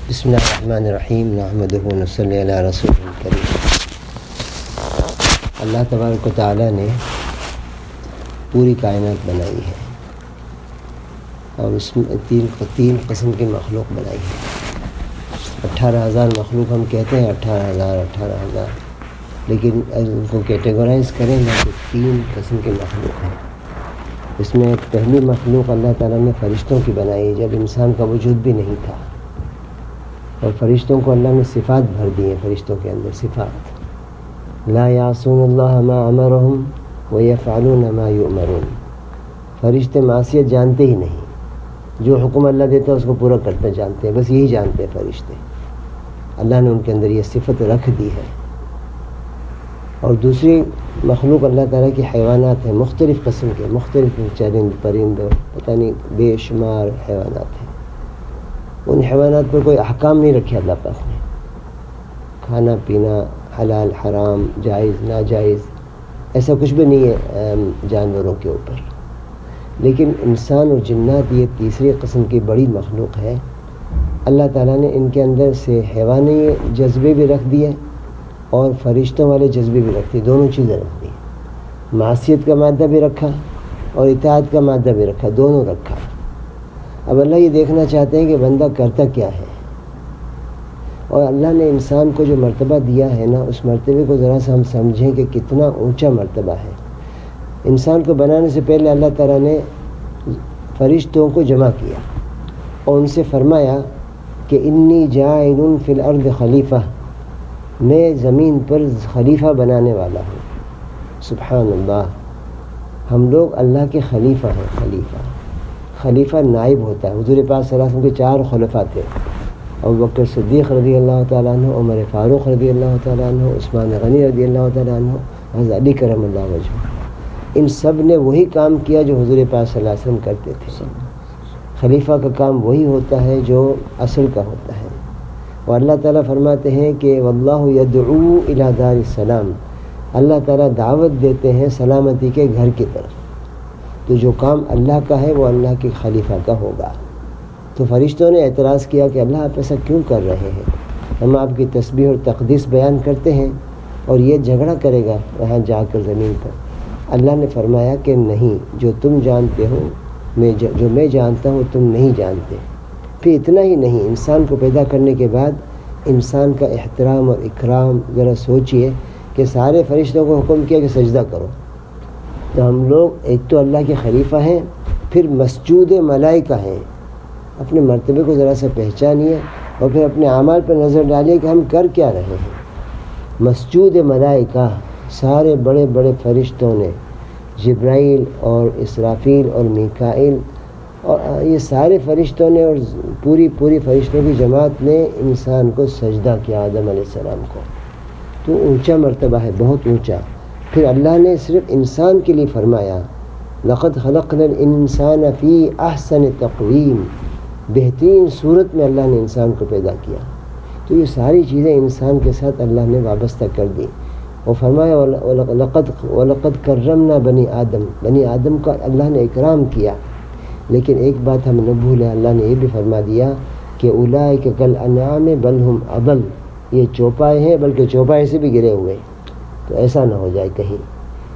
بسم اللہ الرحمن الرحیم نحمدہ ونصلی علی رسول الکریم۔ اللہ تبارک و تعالیٰ نے پوری کائنات بنائی ہے اور اس میں تین قسم کی مخلوق بنائی ہے۔ 18,000 مخلوق ہم کہتے ہیں، 18,000 لیکن ان کو کیٹیگرائز کریں نا تو 3 قسم کی مخلوق ہیں۔ اس میں پہلی مخلوق اللہ تعالیٰ نے فرشتوں کی بنائی جب انسان کا وجود بھی نہیں تھا، اور فرشتوں کو اللہ نے صفات بھر دی ہیں۔ فرشتوں کے اندر صفات، لا یعصون اللہ ما امرہم ویفعلون ما یؤمرون۔ فرشتے معصیت جانتے ہی نہیں، جو حکم اللہ دیتا ہے اس کو پورا کرتے جانتے ہیں، بس یہی جانتے ہیں فرشتے۔ اللہ نے ان کے اندر یہ صفت رکھ دی ہے۔ اور دوسری مخلوق اللہ تعالیٰ کی حیوانات ہیں، مختلف قسم کے، مختلف چرند پرند، پتہ نہیں بے شمار حیوانات ہیں۔ ان حیوانات پر کوئی احکام نہیں رکھے اللہ پاک نے، کھانا پینا، حلال حرام، جائز ناجائز، ایسا کچھ بھی نہیں ہے جانوروں کے اوپر۔ لیکن انسان اور جنات یہ تیسری قسم کی بڑی مخلوق ہے۔ اللہ تعالیٰ نے ان کے اندر سے حیوانی جذبے بھی رکھ دیے اور فرشتوں والے جذبے بھی رکھ دیے، دونوں چیزیں رکھ دی۔ معصیت کا مادہ بھی رکھا اور اطاعت کا مادہ بھی رکھا، دونوں رکھا۔ اب اللہ یہ دیکھنا چاہتے ہیں کہ بندہ کرتا کیا ہے، اور اللہ نے انسان کو جو مرتبہ دیا ہے نا، اس مرتبے کو ذرا سا ہم سمجھیں کہ کتنا اونچا مرتبہ ہے۔ انسان کو بنانے سے پہلے اللہ تعالیٰ نے فرشتوں کو جمع کیا اور ان سے فرمایا کہ انی جاعل فی الارض خلیفہ، میں زمین پر خلیفہ بنانے والا ہوں۔ سبحان اللہ، ہم لوگ اللہ کے خلیفہ ہیں۔ خلیفہ نائب ہوتا ہے۔ حضور پاک صلی اللہ علیہ وسلم کے 4 خلفاء تھے، ابوبکر صدیق رضی اللہ تعالیٰ عنہ، عمر فاروق رضی اللہ تعالیٰ عنہ، عثمان غنی رضی اللہ تعالیٰ عنہ، حضرت علی کرم اللہ وجہہ۔ ان سب نے وہی کام کیا جو حضور پاک صلی اللہ علیہ وسلم کرتے تھے۔ خلیفہ کا کام وہی ہوتا ہے جو اصل کا ہوتا ہے۔ اور اللہ تعالیٰ فرماتے ہیں کہ واللہ یدعو الی دار السلام، اللہ تعالیٰ دعوت دیتے ہیں سلامتی کے گھر کی طرف۔ تو جو کام اللہ کا ہے وہ اللہ کے خلیفہ کا ہوگا۔ تو فرشتوں نے اعتراض کیا کہ اللہ آپ ایسا کیوں کر رہے ہیں؟ ہم آپ کی تسبیح اور تقدیس بیان کرتے ہیں اور یہ جھگڑا کرے گا وہاں جا کر زمین پر۔ اللہ نے فرمایا کہ نہیں، جو تم جانتے ہو، جو میں جانتا ہوں تم نہیں جانتے۔ پھر اتنا ہی نہیں، انسان کو پیدا کرنے کے بعد انسان کا احترام اور اکرام، ذرا سوچئے کہ سارے فرشتوں کو حکم کیا کہ سجدہ کرو۔ تو ہم لوگ ایک تو اللہ کے خلیفہ ہیں، پھر مسجود ملائکہ ہیں۔ اپنے مرتبے کو ذرا سا پہچانیے اور پھر اپنے اعمال پر نظر ڈالیے کہ ہم کر کیا رہے ہیں۔ مسجود ملائکہ، سارے بڑے بڑے فرشتوں نے، جبرائیل اور اسرافیل اور میکائیل اور یہ سارے فرشتوں نے اور پوری فرشتوں کی جماعت نے انسان کو سجدہ کیا، آدم علیہ السلام کو۔ تو اونچا مرتبہ ہے، بہت اونچا۔ پھر اللہ نے صرف انسان کے لیے فرمایا لقد خلقنا الانسان فی احسن تقویم، بہترین صورت میں اللہ نے انسان کو پیدا کیا۔ تو یہ ساری چیزیں انسان کے ساتھ اللہ نے وابستہ کر دی اور فرمایا وَلَقَدْ كَرَّمْنَا بنی آدم کا اللہ نے اکرام کیا۔ لیکن ایک بات ہم نہ بھولیں، اللہ نے یہ بھی فرما دیا کہ اولئک کالانعام بل ہم اضل، یہ چوپائے ہیں بلکہ چوپائے سے بھی گرے ہوئے۔ تو ایسا نہ ہو جائے کہیں،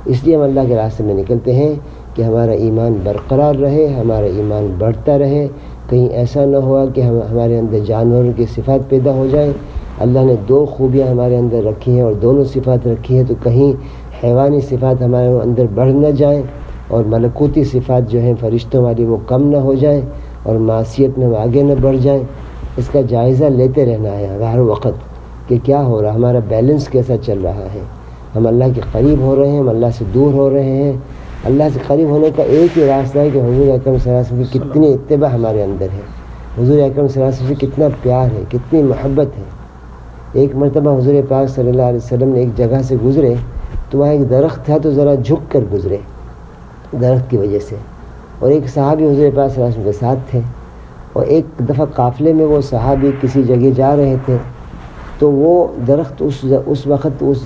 اس لیے ہم اللہ کے راستے میں نکلتے ہیں کہ ہمارا ایمان برقرار رہے، ہمارا ایمان بڑھتا رہے۔ کہیں ایسا نہ ہوا کہ ہمارے اندر جانوروں کی صفات پیدا ہو جائیں۔ اللہ نے 2 خوبیاں ہمارے اندر رکھی ہیں اور دونوں صفات رکھی ہیں، تو کہیں حیوانی صفات ہمارے اندر بڑھ نہ جائیں اور ملکوتی صفات جو ہیں فرشتوں والی وہ کم نہ ہو جائیں اور معصیت میں آگے نہ بڑھ جائیں۔ اس کا جائزہ لیتے رہنا ہے ہر وقت کہ کیا ہو رہا، ہمارا بیلنس کیسا چل رہا ہے۔ ہم اللہ کے قریب ہو رہے ہیں، ہم اللہ سے دور ہو رہے ہیں۔ اللہ سے قریب ہونے کا ایک ہی راستہ ہے کہ حضور اکرم صلی اللہ علیہ وسلم کی کتنی اتباع ہمارے اندر ہے، حضور اکرم صلی اللہ علیہ وسلم سے کتنا پیار ہے، کتنی محبت ہے۔ ایک مرتبہ حضور پاک صلی اللہ علیہ وسلم نے ایک جگہ سے گزرے تو وہاں ایک درخت تھا، تو ذرا جھک کر گزرے درخت کی وجہ سے، اور ایک صحابی حضور پاک صلی اللہ علیہ وسلم کے ساتھ تھے، اور ایک دفعہ قافلے میں وہ صحابی کسی جگہ جا رہے تھے تو وہ درخت اس وقت اس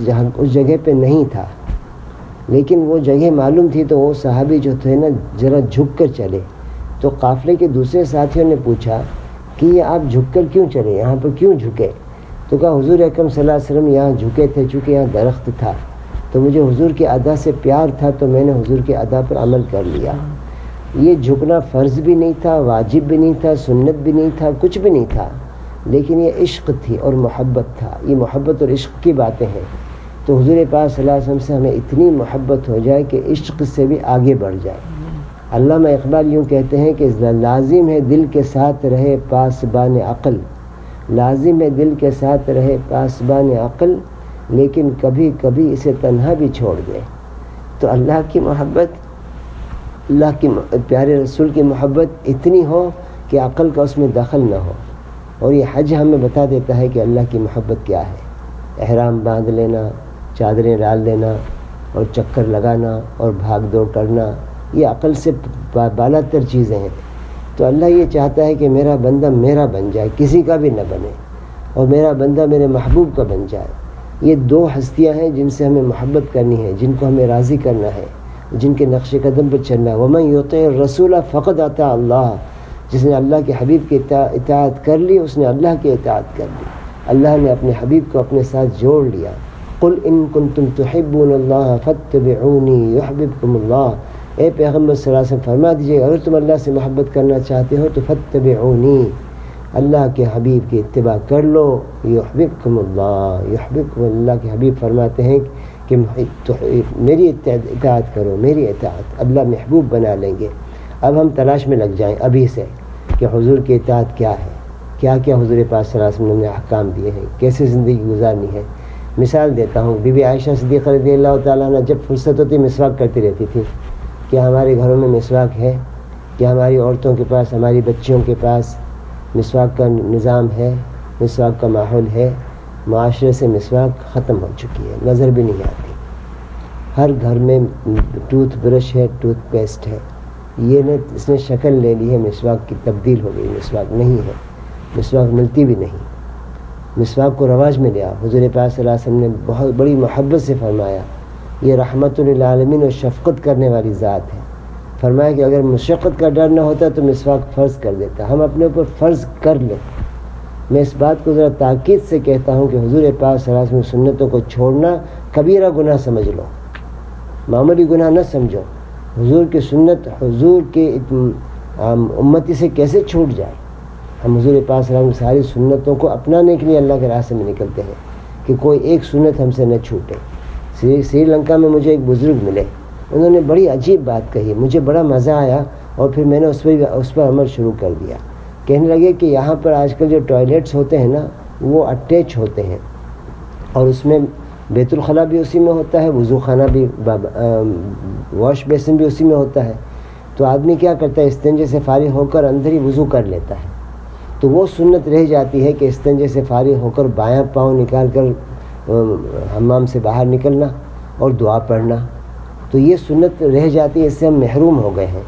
جگہ پہ نہیں تھا، لیکن وہ جگہ معلوم تھی، تو وہ صحابی جو تھے نا ذرا جھک کر چلے۔ تو قافلے کے دوسرے ساتھیوں نے پوچھا کہ یہ آپ جھک کر کیوں چلے، یہاں پر کیوں جھکے؟ تو کہا حضور اکرم صلی اللہ علیہ وسلم یہاں جھکے تھے، چونکہ یہاں درخت تھا، تو مجھے حضور کی ادا سے پیار تھا، تو میں نے حضور کی ادا پر عمل کر لیا۔ یہ جھکنا فرض بھی نہیں تھا، واجب بھی نہیں تھا، سنت بھی نہیں تھا، کچھ بھی نہیں تھا، لیکن یہ عشق تھی اور محبت تھا۔ یہ محبت اور عشق کی باتیں ہیں۔ تو حضور پاک صلی اللہ علیہ وسلم سے ہمیں اتنی محبت ہو جائے کہ عشق سے بھی آگے بڑھ جائے۔ علامہ اقبال یوں کہتے ہیں کہ لازم ہے دل کے ساتھ رہے پاسبان عقل، لازم ہے دل کے ساتھ رہے پاسبان عقل، لیکن کبھی کبھی اسے تنہا بھی چھوڑ دے۔ تو اللہ کی محبت، اللہ کی پیارے رسول کی محبت اتنی ہو کہ عقل کا اس میں دخل نہ ہو۔ اور یہ حج ہمیں بتا دیتا ہے کہ اللہ کی محبت کیا ہے۔ احرام باندھ لینا، چادریں ڈال لینا اور چکر لگانا اور بھاگ دوڑ کرنا، یہ عقل سے بالا تر چیزیں ہیں۔ تو اللہ یہ چاہتا ہے کہ میرا بندہ میرا بن جائے، کسی کا بھی نہ بنے، اور میرا بندہ میرے محبوب کا بن جائے۔ یہ دو ہستیاں ہیں جن سے ہمیں محبت کرنی ہے، جن کو ہمیں راضی کرنا ہے، جن کے نقش قدم پر چلنا ہے۔ وَمَن يُطِعِ الرَّسُولَ فَقَدْ أَطَاعَ اللَّهَ، جس نے اللہ کے حبیب کی اطاعت کر لی اس نے اللہ کی اطاعت کر لی، اللہ نے اپنے حبیب کو اپنے ساتھ جوڑ لیا۔ قُلْ إِن كُنتُمْ تُحِبُّونَ اللَّهَ فَاتَّبِعُونِي يُحْبِبْكُمُ اللَّهُ، اے پیغمبر صلی اللہ علیہ وسلم فرما دیجیے اگر تم اللہ سے محبت کرنا چاہتے ہو تو فَاتَّبِعُونِی، اللہ کے حبیب کی اتباع کر لو، یحببکم اللہ، یحببکم اللہ کے حبیب فرماتے ہیں کہ میری اطاعت کرو، میری اطاعت، اللہ محبوب بنا لیں گے۔ اب ہم تلاش میں لگ جائیں ابھی سے کہ حضور کی اطاعت کیا ہے، کیا کیا حضور پاک صلی اللہ علیہ وسلم نے احکام دیے ہیں، کیسے زندگی گزارنی ہے۔ مثال دیتا ہوں، بی بی عائشہ صدیقہ رضی اللہ تعالیٰ عنہ جب فرصت ہوتی مسواک کرتی رہتی تھی۔ کیا ہمارے گھروں میں مسواک ہے؟ کیا ہماری عورتوں کے پاس، ہماری بچیوں کے پاس مسواک کا نظام ہے، مسواک کا ماحول ہے؟ معاشرے سے مسواک ختم ہو چکی ہے، نظر بھی نہیں آتی۔ ہر گھر میں ٹوتھ برش ہے، ٹوتھ پیسٹ ہے، یہ نے اس نے شکل لے لی ہے، مسواک کی تبدیل ہو گئی، مسواک نہیں ہے، مسواک ملتی بھی نہیں۔ مسواک کو رواج میں لیا، حضور پاک صلی اللہ علیہ وسلم نے بہت بڑی محبت سے فرمایا یہ رحمت للعالمین اور شفقت کرنے والی ذات ہے۔ فرمایا کہ اگر مشقت کا ڈر نہ ہوتا تو مسواک فرض کر دیتا، ہم اپنے اوپر فرض کر لیں۔ میں اس بات کو ذرا تاکید سے کہتا ہوں کہ حضور پاک صلی اللہ علیہ وسلم سنتوں کو چھوڑنا کبیرہ گناہ سمجھ لو، معمولی گناہ نہ سمجھو۔ حضور کی سنت، حضور کے امتی سے کیسے چھوٹ جائے؟ ہم حضور پاک صلی اللہ علیہ وسلم ساری سنتوں کو اپنانے کے لیے اللہ کے راستے میں نکلتے ہیں کہ کوئی ایک سنت ہم سے نہ چھوٹے۔ سری لنکا میں مجھے ایک بزرگ ملے، انہوں نے بڑی عجیب بات کہی، مجھے بڑا مزہ آیا اور پھر میں نے اس پر عمل شروع کر دیا۔ کہنے لگے کہ یہاں پر آج کل جو ٹوائلٹس ہوتے ہیں نا وہ اٹیچ ہوتے ہیں، اور اس میں بیت الخلاء بھی اسی میں ہوتا ہے، وضو خانہ بھی، واش بیسن بھی اسی میں ہوتا ہے۔ تو آدمی کیا کرتا ہے، استنجے سے فارغ ہو کر اندر ہی وضو کر لیتا ہے۔ تو وہ سنت رہ جاتی ہے کہ استنجے سے فارغ ہو کر بایاں پاؤں نکال کر حمام سے باہر نکلنا اور دعا پڑھنا، تو یہ سنت رہ جاتی ہے، اس سے ہم محروم ہو گئے ہیں۔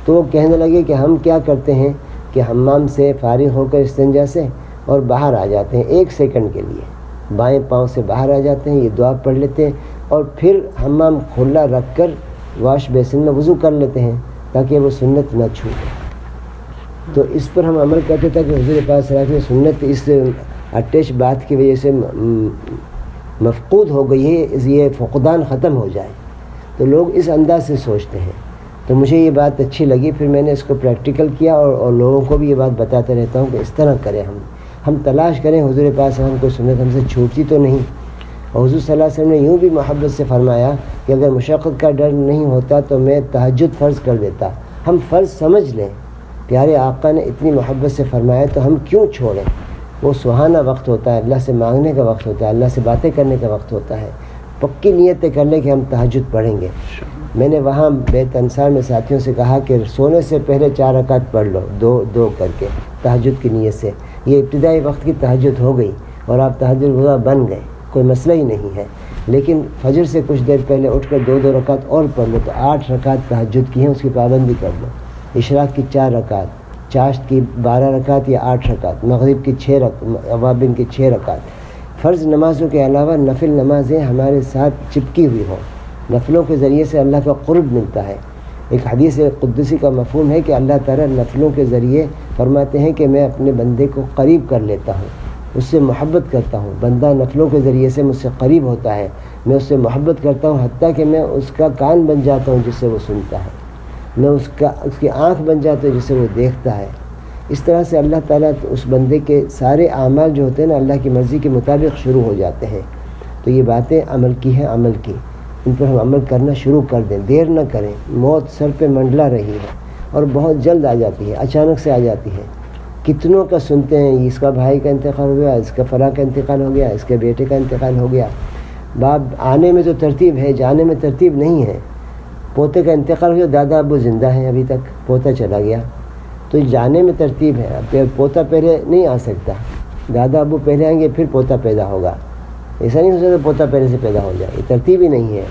تو وہ کہنے لگے کہ ہم کیا کرتے ہیں کہ حمام سے فارغ ہو کر استنجا سے اور باہر آ جاتے ہیں 1 سیکنڈ کے لیے، بائیں پاؤں سے باہر آ جاتے ہیں، یہ دعا پڑھ لیتے ہیں اور پھر حمام کھلا رکھ کر واش بیسن میں وضو کر لیتے ہیں تاکہ وہ سنت نہ چھوٹے۔ تو اس پر ہم عمل کرتے تھے کہ حضور پاک صلی اللہ علیہ وسلم سنت اس اٹیچ بات کی وجہ سے مفقود ہو گئی ہے، یہ فقدان ختم ہو جائے۔ تو لوگ اس انداز سے سوچتے ہیں، تو مجھے یہ بات اچھی لگی، پھر میں نے اس کو پریکٹیکل کیا اور لوگوں کو بھی یہ بات بتاتا رہتا ہوں کہ اس طرح کریں، ہم تلاش کریں حضور پاک صلی اللہ علیہ وسلم کو سنت ہم سے چھوٹتی تو نہیں۔ اور حضور صلی اللہ علیہ وسلم نے یوں بھی محبت سے فرمایا کہ اگر مشقت کا ڈر نہیں ہوتا تو میں تہجد فرض کر دیتا۔ ہم فرض سمجھ لیں، پیارے آقا نے اتنی محبت سے فرمایا تو ہم کیوں چھوڑیں؟ وہ سہانا وقت ہوتا ہے، اللہ سے مانگنے کا وقت ہوتا ہے، اللہ سے باتیں کرنے کا وقت ہوتا ہے۔ پکی نیتیں کر لیں کہ ہم تہجد پڑھیں گے۔ میں نے وہاں بیت انصار میں ساتھیوں سے کہا کہ سونے سے پہلے 4 رکعت پڑھ لو، دو کر کے تہجد کی نیت سے۔ یہ ابتدائی وقت کی تہجد ہو گئی اور آپ تہجد گزار بن گئے، کوئی مسئلہ ہی نہیں ہے۔ لیکن فجر سے کچھ دیر پہلے اٹھ کر 2 رکعت اور پڑھ لو تو 8 رکعت تہجد کی ہیں، اس کی پابندی کر لو۔ اشراق کی 4 رکعت، چاشت کی 12 رکعت یا 8 رکعت، مغرب کی 6 رکعت، اوابین کی 6 رکعت۔ فرض نمازوں کے علاوہ نفل نمازیں ہمارے ساتھ چپکی ہوئی ہوں، نفلوں کے ذریعے سے اللہ کا قرب ملتا ہے۔ ایک حدیث قدسی کا مفہوم ہے کہ اللہ تعالیٰ نفلوں کے ذریعے فرماتے ہیں کہ میں اپنے بندے کو قریب کر لیتا ہوں، اس سے محبت کرتا ہوں۔ بندہ نفلوں کے ذریعے سے مجھ سے قریب ہوتا ہے، میں اس سے محبت کرتا ہوں، حتیٰ کہ میں اس کا کان بن جاتا ہوں جس سے وہ سنتا ہے، میں اس کی آنکھ بن جاتا ہوں جس سے وہ دیکھتا ہے۔ اس طرح سے اللہ تعالیٰ اس بندے کے سارے اعمال جو ہوتے ہیں نا اللہ کی مرضی کے مطابق شروع ہو جاتے ہیں۔ تو یہ باتیں عمل کی ہیں، عمل کی، ان پر ہم عمل کرنا شروع کر دیں، دیر نہ کریں۔ موت سر پہ منڈلا رہی ہے اور بہت جلد آ جاتی ہے، اچانک سے آ جاتی ہے۔ کتنوں کا سنتے ہیں، اس کا بھائی کا انتقال ہو گیا، اس کا فلاں کا انتقال ہو گیا، اس کے بیٹے کا انتقال ہو گیا۔ باپ آنے میں تو ترتیب ہے، جانے میں ترتیب نہیں ہے۔ پوتے کا انتقال ہو گیا، دادا ابو زندہ ہیں ابھی تک، پوتا چلا گیا، تو جانے میں ترتیب ہے۔ پوتا پہلے نہیں آ سکتا، دادا ابو پہلے آئیں گے پھر پوتا پیدا ہوگا۔ ایسا نہیں ہو سکتا پوتا پہلے سے پیدا ہو جائے، یہ ترتیب ہی نہیں ہے،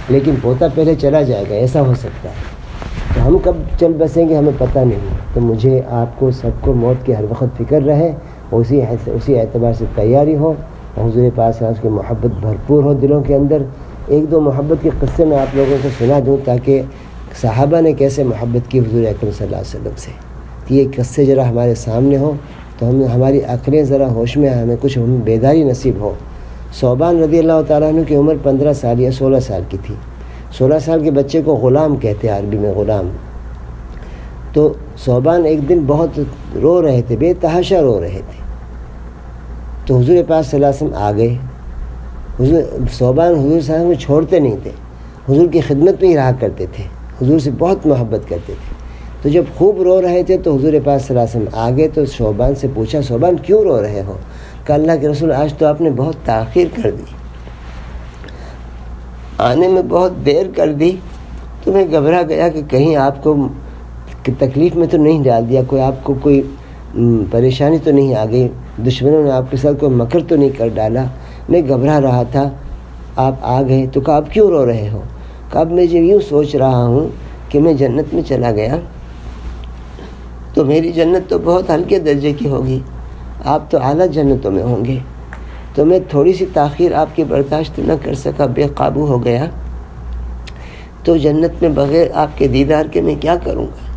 لیکن پوتا پہلے چلا جائے گا، ایسا ہو سکتا ہے۔ تو ہم کب چل بسیں گے ہمیں پتہ نہیں ہے۔ تو مجھے آپ کو سب کو موت کی ہر وقت فکر رہے، اسی اعتبار سے تیاری ہو، حضور پاک صلی اللہ علیہ وسلم کی محبت بھرپور ہو دلوں کے اندر۔ ایک دو محبت کے قصے میں آپ لوگوں کو سنا دوں تاکہ صحابہ نے کیسے محبت کی حضور اکرم صلی اللہ علیہ وسلم سے، یہ قصے ذرا ہمارے سامنے ہو تو ہماری عقلیں ذرا ہوش میں ہمیں کچھ بیداری نصیب ہو۔ صوبان رضی اللہ تعالیٰ عنہ کی عمر 15 سال یا 16 سال کی تھی۔ 16 سال کے بچے کو غلام کہتے ہیں عربی میں، غلام۔ تو صوبان ایک دن بہت رو رہے تھے، بے تحاشا رو رہے تھے، تو حضور پاک صلی اللہ علیہ وسلم آ گئے۔ صوبان حضور صلی اللہ علیہ وسلم کو چھوڑتے نہیں تھے، حضور کی خدمت میں ہی رہا کرتے تھے، حضور سے بہت محبت کرتے تھے۔ تو جب خوب رو رہے تھے تو حضور پاک صلی اللہ علیہ وسلم آگے تو صوبان سے پوچھا، صوبان کیوں رو رہے ہو؟ کہ اللہ کے رسول آج تو آپ نے بہت تاخیر کر دی، آنے میں بہت دیر کر دی، تو میں گھبرا گیا کہ کہیں آپ کو تکلیف میں تو نہیں ڈال دیا، کوئی آپ کو کوئی پریشانی تو نہیں آ گئی، دشمنوں نے آپ کے ساتھ کوئی مکر تو نہیں کر ڈالا، میں گھبرا رہا تھا، آپ آ گئے۔ تو کہا آپ کیوں رو رہے ہو؟ کہ اب میں یوں سوچ رہا ہوں کہ میں جنت میں چلا گیا تو میری جنت تو بہت ہلکے درجے کی ہوگی، آپ تو اعلیٰ جنتوں میں ہوں گے، تو میں تھوڑی سی تاخیر آپ کی برداشت نہ کر سکا، بے قابو ہو گیا، تو جنت میں بغیر آپ کے دیدار کے میں کیا کروں گا؟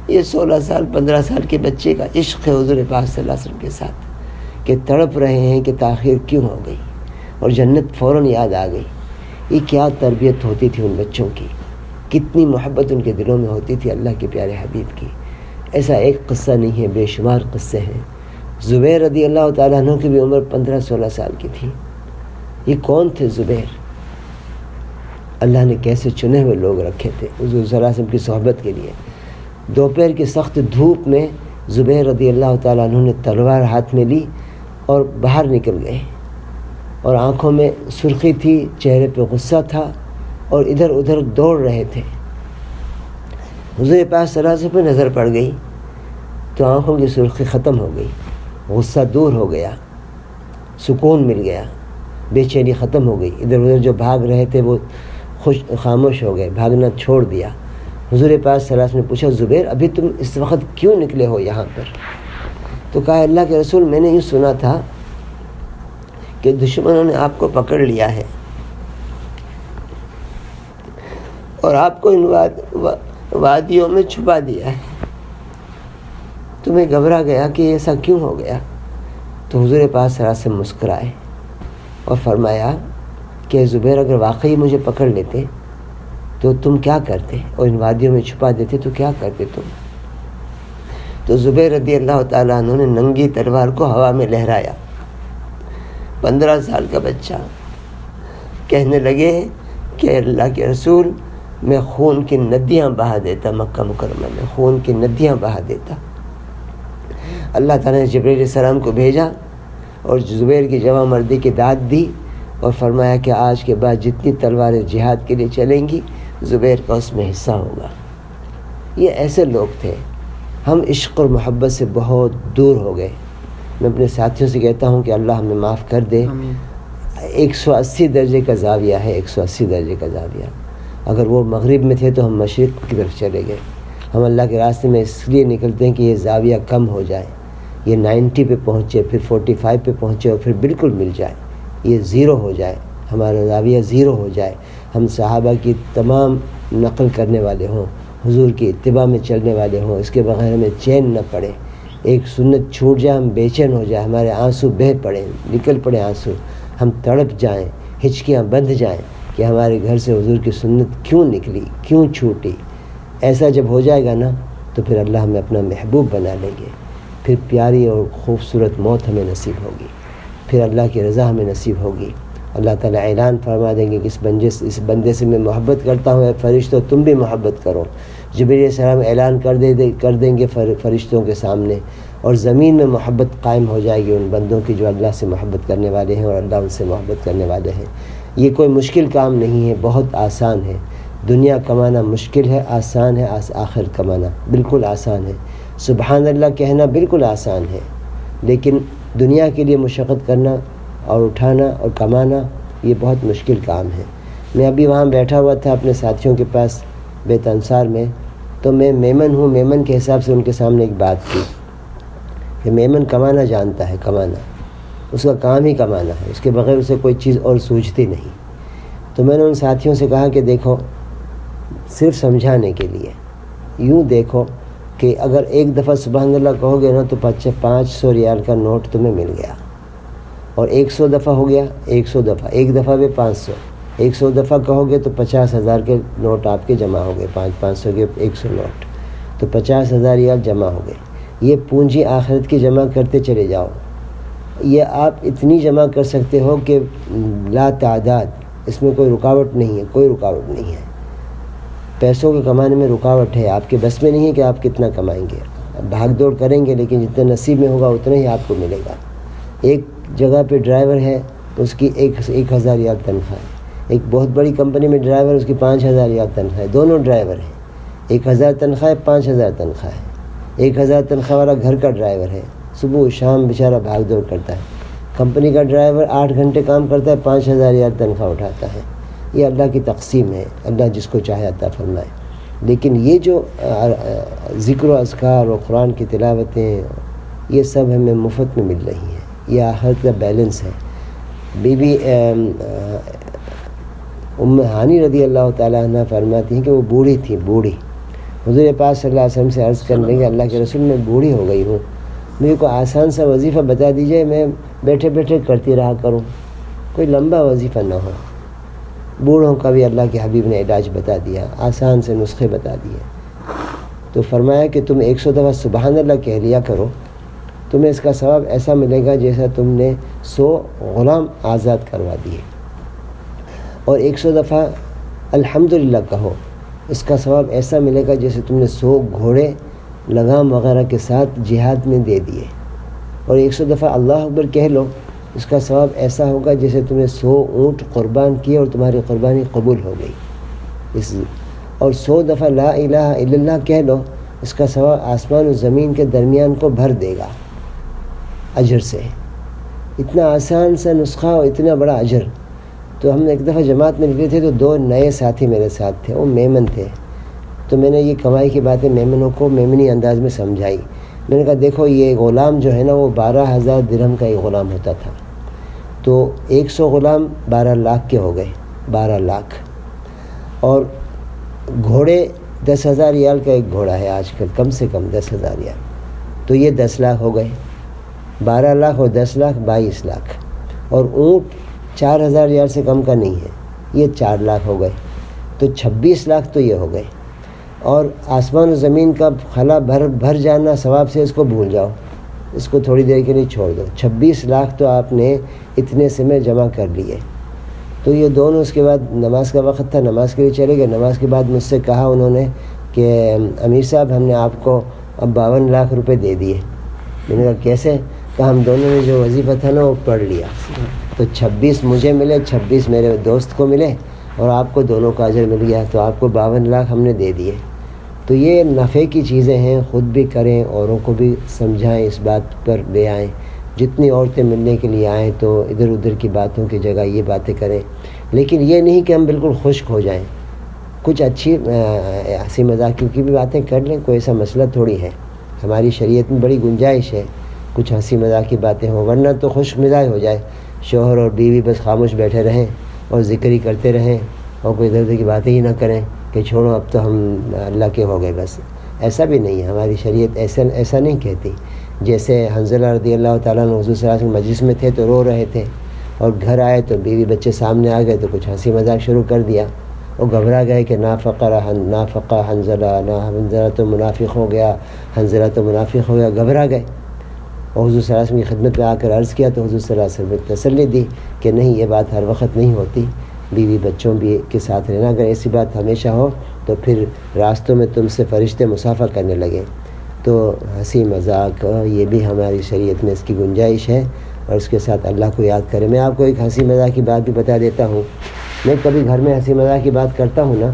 یہ 16 سال 15 سال کے بچے کا عشق ہے حضور پاک صلی اللہ علیہ وسلم کے ساتھ، کہ تڑپ رہے ہیں کہ تاخیر کیوں ہو گئی، اور جنت فوراً یاد آ گئی۔ یہ کیا تربیت ہوتی تھی ان بچوں کی، کتنی محبت ان کے دلوں میں ہوتی تھی اللہ کے پیارے حبیب کی۔ ایسا ایک قصہ نہیں ہے، بے شمار قصے ہیں۔ زبیر رضی اللہ تعالیٰ عنہ کی بھی عمر 15-16 سال کی تھی۔ یہ کون تھے زبیر؟ اللہ نے کیسے چنے ہوئے لوگ رکھے تھے حضور صلی اللہ علیہ وسلم کی صحبت کے لیے۔ دوپہر کی سخت دھوپ میں زبیر رضی اللہ تعالیٰ عنہ نے تلوار ہاتھ میں لی اور باہر نکل گئے، اور آنکھوں میں سرخی تھی، چہرے پہ غصہ تھا، اور ادھر ادھر دوڑ رہے تھے۔ حضور پاک صلی اللہ علیہ وسلم پہ نظر پڑ گئی تو آنکھوں کی سرخی ختم ہو گئی، غصہ دور ہو گیا، سکون مل گیا، بے چینی ختم ہو گئی، ادھر ادھر جو بھاگ رہے تھے وہ خاموش ہو گئے، بھاگنا چھوڑ دیا۔ حضور پاک صلی اللہ علیہ وسلم نے پوچھا، زبیر ابھی تم اس وقت کیوں نکلے ہو یہاں پر؟ تو کہا اللہ کے رسول میں نے یہ سنا تھا کہ دشمنوں نے آپ کو پکڑ لیا ہے اور آپ کو ان وادیوں میں چھپا دیا ہے، تو میں گھبرا گیا کہ ایسا کیوں ہو گیا۔ تو حضور پاک صلی اللہ علیہ وسلم مسکرائے اور فرمایا کہ زبیر اگر واقعی مجھے پکڑ لیتے تو تم کیا کرتے، اور ان وادیوں میں چھپا دیتے تو کیا کرتے تم؟ تو زبیر رضی اللہ تعالیٰ عنہ نے ننگی تلوار کو ہوا میں لہرایا، 15 سال کا بچہ، کہنے لگے کہ اللہ کے رسول میں خون کی ندیاں بہا دیتا، مکہ مکرمہ میں خون کی ندیاں بہا دیتا۔ اللہ تعالیٰ نے جبرائیل علیہ السلام کو بھیجا اور زبیر کی جوان مردی کی داد دی اور فرمایا کہ آج کے بعد جتنی تلواریں جہاد کے لیے چلیں گی زبیر کا اس میں حصہ ہوگا۔ یہ ایسے لوگ تھے۔ ہم عشق اور محبت سے بہت دور ہو گئے۔ میں اپنے ساتھیوں سے کہتا ہوں کہ اللہ ہمیں معاف کر دے۔ 180 درجے کا زاویہ ہے، 180 درجے کا زاویہ۔ اگر وہ مغرب میں تھے تو ہم مشرق کی طرف چلے گئے۔ ہم اللہ کے راستے میں اس لیے نکلتے ہیں کہ یہ زاویہ کم ہو جائے، یہ 90 پہ پہنچے، پھر 45 پہ پہنچے اور پھر بالکل مل جائے، یہ 0 ہو جائے۔ ہمارا زاویہ زیرو ہو جائے، ہم صحابہ کی تمام نقل کرنے والے ہوں، حضور کی اتباع میں چلنے والے ہوں، اس کے بغیر ہمیں چین نہ پڑے، ایک سنت چھوٹ جائے ہم بے چین ہو جائے، ہمارے آنسو بہہ پڑیں، نکل پڑے آنسو، ہم تڑپ جائیں، ہچکیاں بندھ جائیں کہ ہمارے گھر سے حضور کی سنت کیوں نکلی، کیوں چھوٹی۔ ایسا جب ہو جائے گا نا تو پھر اللہ ہمیں اپنا محبوب بنا لیں گے، پھر پیاری اور خوبصورت موت ہمیں نصیب ہوگی، پھر اللہ کی رضا ہمیں نصیب ہوگی۔ اللہ تعالیٰ اعلان فرما دیں گے کہ اس بندے سے میں محبت کرتا ہوں، اے فرشتوں تم بھی محبت کرو۔ جبریل علیہ السلام اعلان کر دیں گے فرشتوں کے سامنے، اور زمین میں محبت قائم ہو جائے گی ان بندوں کی جو اللہ سے محبت کرنے والے ہیں اور اللہ ان سے محبت کرنے والے ہیں۔ یہ کوئی مشکل کام نہیں ہے، بہت آسان ہے۔ دنیا کمانا مشکل ہے، آسان ہے آخر کمانا بالکل آسان ہے۔ سبحان اللہ کہنا بالکل آسان ہے، لیکن دنیا کے لیے مشقت کرنا اور اٹھانا اور کمانا یہ بہت مشکل کام ہے۔ میں ابھی وہاں بیٹھا ہوا تھا اپنے ساتھیوں کے پاس بیت انصار میں، تو میں میمن ہوں، میمن کے حساب سے ان کے سامنے ایک بات کی کہ میمن کمانا جانتا ہے، کمانا اس کا کام ہی کمانا ہے، اس کے بغیر اسے کوئی چیز اور سوچتی نہیں۔ تو میں نے ان ساتھیوں سے کہا کہ دیکھو، صرف سمجھانے کے لیے یوں دیکھو کہ اگر ایک دفعہ سبحان اللہ کہو گے نا تو 500 ریال کا نوٹ تمہیں مل گیا، اور 100 دفعہ ہو گیا، 100 دفعہ، ایک دفعہ بھی 500، 100 دفعہ کہو گے تو 50,000 کے نوٹ آپ کے جمع ہو گئے، 500 کے 100 نوٹ، تو 50,000 ریال جمع ہو گئے۔ یہ پونجی آخرت کی جمع کرتے چلے جاؤ، یہ آپ اتنی جمع کر سکتے ہو کہ لا تعداد، اس میں کوئی رکاوٹ نہیں ہے، کوئی رکاوٹ نہیں ہے۔ پیسوں کے کمانے میں رکاوٹ ہے، آپ کے بس میں نہیں ہے کہ آپ کتنا کمائیں گے، بھاگ دوڑ کریں گے لیکن جتنا نصیب میں ہوگا اتنا ہی آپ کو ملے گا۔ ایک جگہ پہ ڈرائیور ہے تو اس کی 1,000 ریال تنخواہ ہے، ایک بہت بڑی کمپنی میں ڈرائیور، اس کی 5,000 ریال تنخواہ ہے، دونوں ڈرائیور ہیں، 1,000 تنخواہ ہے، 5,000 تنخواہ ہے۔ 1,000 تنخواہ والا گھر کا ڈرائیور ہے، صبح و شام بیچارہ بھاگ دوڑ کرتا ہے۔ کمپنی کا ڈرائیور 8 گھنٹے کام کرتا ہے، 5,000 ریال تنخواہ اٹھاتا ہے۔ یہ اللہ کی تقسیم ہے، اللہ جس کو چاہے عطا فرمائے۔ لیکن یہ جو ذکر و اذکار و قرآن کی تلاوتیں، یہ سب ہمیں مفت میں مل رہی ہیں، یہ آخرت کا بیلنس ہے۔ بی بی ام ہانی رضی اللہ تعالیٰ عنہ فرماتی ہیں کہ وہ بوڑھی تھی، بوڑھی، حضور پاک صلی اللہ علیہ وسلم سے عرض کرنے لگے اللہ کے رسول میں بوڑھی ہو گئی ہوں، مجھے کوئی آسان سا وظیفہ بتا دیجئے، میں بیٹھے بیٹھے کرتی رہا کروں، کوئی لمبا وظیفہ نہ ہو۔ بوڑھوں کا بھی اللہ کے حبیب نے علاج بتا دیا، آسان سے نسخے بتا دیے۔ تو فرمایا کہ تم 100 دفعہ سبحان اللہ کہہ لیا کرو، تمہیں اس کا ثواب ایسا ملے گا جیسا تم نے 100 غلام آزاد کروا دیے، اور 100 دفعہ الحمدللہ کہو، اس کا ثواب ایسا ملے گا جیسے تم نے 100 گھوڑے لگام وغیرہ کے ساتھ جہاد میں دے دیے، اور 100 دفعہ اللہ اکبر کہہ لو، اس کا ثواب ایسا ہوگا جیسے تم نے 100 اونٹ قربان کیے اور تمہاری قربانی قبول ہو گئی۔ اور 100 دفعہ لا الہ الا اللہ کہہ لو، اس کا ثواب آسمان و زمین کے درمیان کو بھر دے گا اجر سے۔ اتنا آسان سا نسخہ اور اتنا بڑا اجر۔ تو ہم ایک دفعہ جماعت میں نکلے تھے تو 2 نئے ساتھی میرے ساتھ تھے، وہ میمن تھے، تو میں نے یہ کمائی کی باتیں میمنوں کو میمنی انداز میں سمجھائی۔ میں نے کہا دیکھو یہ غلام جو ہے نا وہ 12,000 درہم کا ایک غلام ہوتا تھا، تو 100 غلام 12 لاکھ کے ہو گئے، 12 لاکھ، اور گھوڑے 10,000 ریال کا ایک گھوڑا ہے آج کل، کم سے کم 10,000 ریال، تو یہ 10 لاکھ ہو گئے، 12 لاکھ اور 10 لاکھ 22 لاکھ، اور اونٹ 4,000 ریال سے کم کا نہیں ہے، یہ 4 لاکھ ہو گئے، تو 26 لاکھ تو یہ ہو گئے۔ اور آسمان و زمین کا خلا بھر جانا ثواب سے اس کو بھول جاؤ، اس کو تھوڑی دیر کے لیے چھوڑ دو، 26 لاکھ تو آپ نے اتنے سے میں جمع کر لیے۔ تو یہ دونوں اس کے بعد نماز کا وقت تھا، نماز کے لیے چلے گئے۔ نماز کے بعد مجھ سے کہا انہوں نے کہ امیر صاحب ہم نے آپ کو اب 52 لاکھ روپے دے دیے۔ میں نے کہا کیسے؟ کہا ہم دونوں نے جو وظیفہ تھا نا وہ پڑھ لیا، تو 26 مجھے ملے، 26 میرے دوست کو ملے، اور آپ کو دونوں کا اجر مل گیا، تو آپ کو 52 لاکھ ہم نے دے دیے۔ تو یہ نفع کی چیزیں ہیں، خود بھی کریں، اوروں کو بھی سمجھائیں، اس بات پر لے آئیں۔ جتنی عورتیں ملنے کے لیے آئیں تو ادھر ادھر کی باتوں کی جگہ یہ باتیں کریں، لیکن یہ نہیں کہ ہم بالکل خشک ہو جائیں، کچھ اچھی ہنسی مذاق کی بھی باتیں کر لیں، کوئی ایسا مسئلہ تھوڑی ہے، ہماری شریعت میں بڑی گنجائش ہے کچھ ہنسی مذاق کی باتیں ہوں، ورنہ تو خشک مزاج ہو جائے، شوہر اور بیوی بس خاموش بیٹھے رہیں اور ذکر ہی کرتے رہیں اور کوئی ادھر ادھر کی باتیں ہی نہ کریں کہ چھوڑو اب تو ہم اللہ کے ہو گئے بس. ایسا بھی نہیں ہے. ہماری شریعت ایسا نہیں کہتی. جیسے حنظلہ رضی اللہ تعالیٰ عنہ حضور صلی اللہ علیہ وسلم مجلس میں تھے تو رو رہے تھے اور گھر آئے تو بیوی بچے سامنے آ گئے تو کچھ ہنسی مذاق شروع کر دیا. وہ گھبرا گئے کہ نافقہ حنظلہ تو منافق ہو گیا، حنظلہ تو منافق ہو گیا. گھبرا گئے اور حضور صلی اللہ علیہ وسلم کی خدمت میں آ کر عرض کیا تو حضور صلی اللہ علیہ وسلم نے تسلی دی کہ نہیں، یہ بات ہر وقت نہیں ہوتی. بیوی بچوں بھی کے ساتھ رہنا، اگر ایسی بات ہمیشہ ہو تو پھر راستوں میں تم سے فرشتے مسافہ کرنے لگے. تو ہنسی مذاق یہ بھی ہماری شریعت میں اس کی گنجائش ہے اور اس کے ساتھ اللہ کو یاد کریں. میں آپ کو ایک ہنسی مذاق کی بات بھی بتا دیتا ہوں. میں کبھی گھر میں ہنسی مذاق کی بات کرتا ہوں نا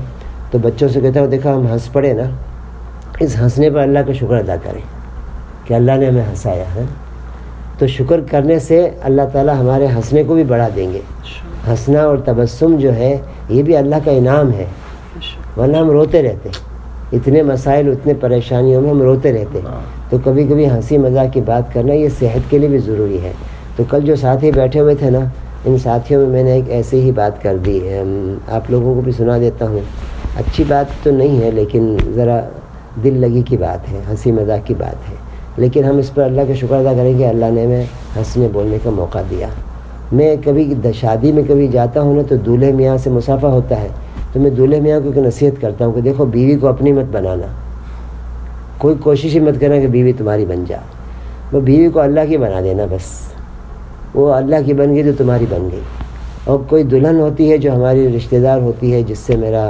تو بچوں سے کہتا ہوں دیکھا ہم ہنس پڑے نا، اس ہنسنے پر اللہ کا شکر ادا کریں کہ اللہ نے ہمیں ہنسایا ہے. تو شکر کرنے سے اللہ تعالیٰ ہمارے ہنسنے کو بھی بڑھا دیں گے. ہنسنا اور تبسم جو ہے یہ بھی اللہ کا انعام ہے، ورنہ ہم روتے رہتے. اتنے مسائل اتنے پریشانیوں میں ہم روتے رہتے. تو کبھی کبھی ہنسی مذاق کی بات کرنا یہ صحت کے لیے بھی ضروری ہے. تو کل جو ساتھی بیٹھے ہوئے تھے نا، ان ساتھیوں میں نے ایک ایسے ہی بات کر دی، آپ لوگوں کو بھی سنا دیتا ہوں. اچھی بات تو نہیں ہے لیکن ذرا دل لگی کی بات ہے، ہنسی مذاق کی بات ہے، لیکن ہم اس پر اللہ کا شکر ادا کریں کہ اللہ نے ہمیں ہنسنے بولنے کا موقع دیا. میں کبھی شادی میں کبھی جاتا ہوں نا تو دولہے میاں سے مسافہ ہوتا ہے تو میں دولہے میاں کو ایک نصیحت کرتا ہوں کہ دیکھو بیوی کو اپنی مت بنانا، کوئی کوشش ہی مت کرنا کہ بیوی تمہاری بن جا. وہ بیوی کو اللہ کی بنا دینا، بس وہ اللہ کی بن گئی تو تمہاری بن گئی. اور کوئی دلہن ہوتی ہے جو ہماری رشتہ دار ہوتی ہے جس سے میرا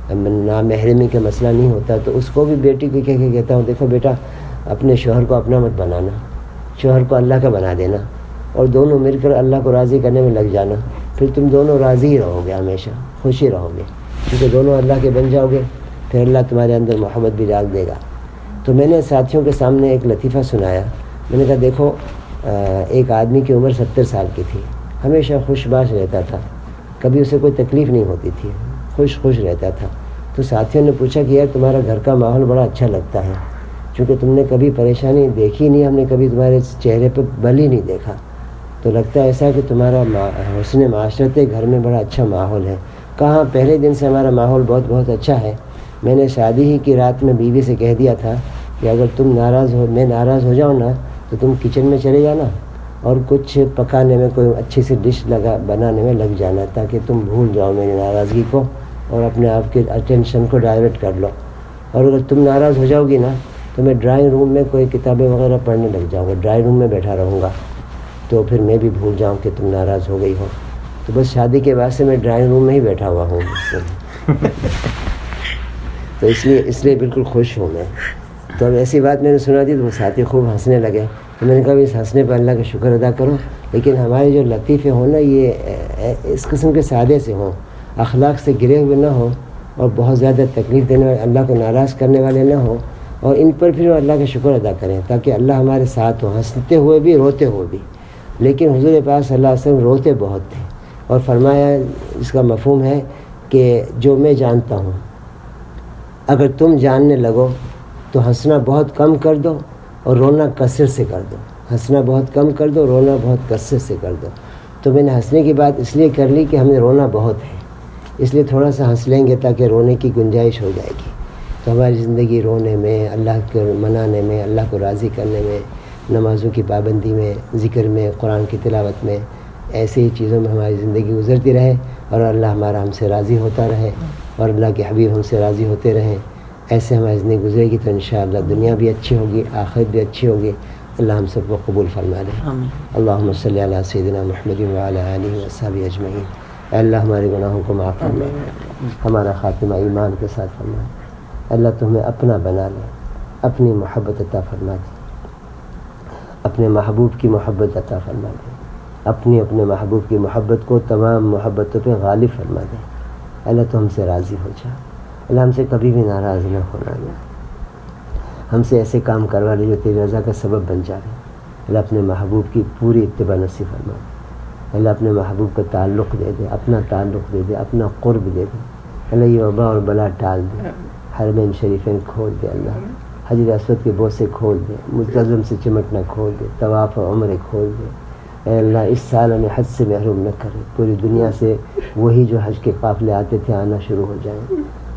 نامحرمی کا مسئلہ نہیں ہوتا، تو اس کو بھی بیٹی کو کہتا ہوں دیکھو بیٹا اپنے شوہر کو اپنا مت بنانا، شوہر کو اللہ کا بنا دینا اور دونوں مل کر اللہ کو راضی کرنے میں لگ جانا. پھر تم دونوں راضی ہی رہو گے، ہمیشہ خوشی رہو گے، کیونکہ دونوں اللہ کے بن جاؤ گے. پھر اللہ تمہارے اندر محبت بھی ڈال دے گا. تو میں نے ساتھیوں کے سامنے ایک لطیفہ سنایا. میں نے کہا دیکھو ایک آدمی کی عمر 70 سال کی تھی، ہمیشہ خوش باش رہتا تھا، کبھی اسے کوئی تکلیف نہیں ہوتی تھی، خوش رہتا تھا. تو ساتھیوں نے پوچھا کہ یار تمہارا گھر کا ماحول بڑا اچھا لگتا ہے، چونکہ تم نے کبھی پریشانی دیکھی نہیں، ہم نے کبھی تمہارے چہرے پہ بل ہی نہیں دیکھا، تو لگتا ہے ایسا کہ تمہارا حسن معاشرت گھر میں بڑا اچھا ماحول ہے. کہاں پہلے دن سے ہمارا ماحول بہت اچھا ہے. میں نے شادی ہی کی رات میں بیوی سے کہہ دیا تھا کہ اگر تم میں ناراض ہو جاؤں نا تو تم کچن میں چلے جانا اور کچھ پکانے میں کوئی اچھی سی ڈش بنانے میں لگ جانا تاکہ تم بھول جاؤ میری ناراضگی کو اور اپنے آپ کے اٹینشن کو ڈائیورٹ کر لو. اور اگر تم ناراض ہو جاؤ گی نا تو میں ڈرائنگ روم میں کوئی کتابیں وغیرہ پڑھنے لگ جاؤں گا، ڈرائنگ روم میں بیٹھا رہوں گا، تو پھر میں بھی بھول جاؤں کہ تم ناراض ہو گئی ہو. تو بس شادی کے بعد سے میں ڈرائنگ روم میں ہی بیٹھا ہوا ہوں. تو اس لیے بالکل خوش ہوں میں. تو اب ایسی بات میں نے سنا دی تو وہ ساتھی خوب ہنسنے لگے. تو میں نے کہا اس ہنسنے پر اللہ کا شکر ادا کرو، لیکن ہمارے جو لطیفے ہوں نا یہ اس قسم کے سادے سے ہوں، اخلاق سے گرے ہوئے نہ ہوں اور بہت زیادہ تکلیف دینے والے، اللہ کو ناراض کرنے والے نہ ہوں، اور ان پر پھر اللہ کا شکر ادا کریں تاکہ اللہ ہمارے ساتھ ہو، ہنستے ہوئے بھی روتے ہوئے بھی. لیکن حضور پاک صلی اللہ علیہ وسلم روتے بہت تھے اور فرمایا اس کا مفہوم ہے کہ جو میں جانتا ہوں اگر تم جاننے لگو تو ہنسنا بہت کم کر دو اور رونا کثرت سے کر دو. ہنسنا بہت کم کر دو، رونا بہت کثرت سے کر دو. تو میں نے ہنسنے کی بات اس لیے کر لی کہ ہمیں رونا بہت ہے، اس لیے تھوڑا سا ہنس لیں گے تاکہ رونے کی گنجائش ہو جائے گی. تو ہماری زندگی رونے میں، اللہ کو منانے میں، اللہ کو راضی کرنے میں، نمازوں کی پابندی میں، ذکر میں، قرآن کی تلاوت میں، ایسی ہی چیزوں میں ہماری زندگی گزرتی رہے اور اللہ ہمارا ہم سے راضی ہوتا رہے اور اللہ کے حبیب ہم سے راضی ہوتے رہیں. ایسے ہماری زندگی گزرے گی تو انشاءاللہ دنیا بھی اچھی ہوگی، آخرت بھی اچھی ہوگی. اللہ ہم سب کو قبول فرما دے. اللہم صلی علی سیدنا محمد وعلی آلہ وصحبہ اجمعین. اے اللہ ہمارے گناہوں کو معاف فرما، ہمارا خاتمہ ایمان کے ساتھ فرما. اللہ تو ہمیں اپنا بنا لے، اپنی محبت عطا فرما دے، اپنے محبوب کی محبت عطا فرما دے، اپنے محبوب کی محبت کو تمام محبتوں پہ غالب فرما دے. اللہ تو ہم سے راضی ہو جا. اللہ ہم سے کبھی بھی ناراض نہ ہونا دے. ہم سے ایسے کام کروا لے جو تیری رضا کا سبب بن جائے. اللہ اپنے محبوب کی پوری اتباع نصیب فرما دے. اللہ اپنے محبوب کا تعلق دے دے، اپنا تعلق دے دے، اپنا قرب دے دے. اللہ یہ وبا اور بلا ٹال دے. حرمین شریفین کھول دے. اللہ حجر اسود کے بوسے کھول دے، ملتزم سے چمٹنا کھول دے، طواف اور عمرے کھول دے. اے اللہ اس سال ہمیں حج سے محروم نہ کرے، پوری دنیا سے وہی جو حج کے قافلے آتے تھے آنا شروع ہو جائیں۔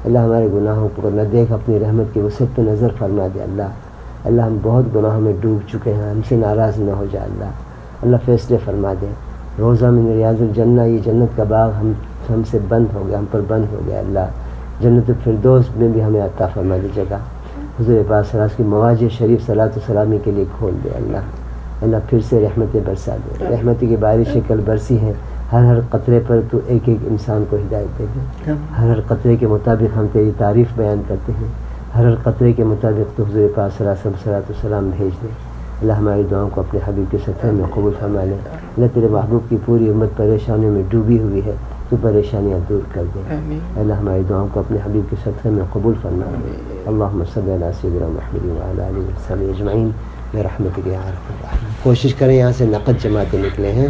اللہ ہمارے گناہوں کو نہ دیکھ، اپنی رحمت کی وسعت پہ نظر فرما دے اللہ ہم بہت گناہوں میں ڈوب چکے ہیں، ہم سے ناراض نہ ہو جائے اللہ فیصلے فرما دے۔ روزہ من ریاض الجنہ، یہ جنت کا باغ ہم سے بند ہو گیا، ہم پر بند ہو گیا اللہ، جنت الفردوس میں بھی ہمیں عطا فرما دے جگہ، حضور پاک صلی اللہ علیہ وسلم کی مواجہ شریف صلاۃ و سلامی کے لیے کھول دے اللہ پھر سے رحمتیں برسا دے، رحمت کی بارشیں کل برسی ہیں، ہر قطرے پر تو ایک ایک انسان کو ہدایت دے دے، ہر قطرے کے مطابق ہم تیری تعریف بیان کرتے ہیں، ہر قطرے کے مطابق تو حضور پاک صلی اللہ علیہ وسلم صلاۃ و سلام بھیج دے اللہ ہماری دعاؤں کو اپنے حبیب کے صدقے میں قبول فرما لے اللہ تیرے محبوب کی پوری امت پریشانیوں میں ڈوبی ہوئی ہے، تو پریشانیاں دور کر دے اللہ ہماری دعاؤں کو اپنے حبیب کے صدقے میں قبول فرما لے اللہم صلی علی سیدنا محمد وعلی آلہ وصحبہ اجمعین برحمتک یا ارحم الراحمین۔ کوشش کریں یہاں سے نقد جماعتیں نکلے ہیں۔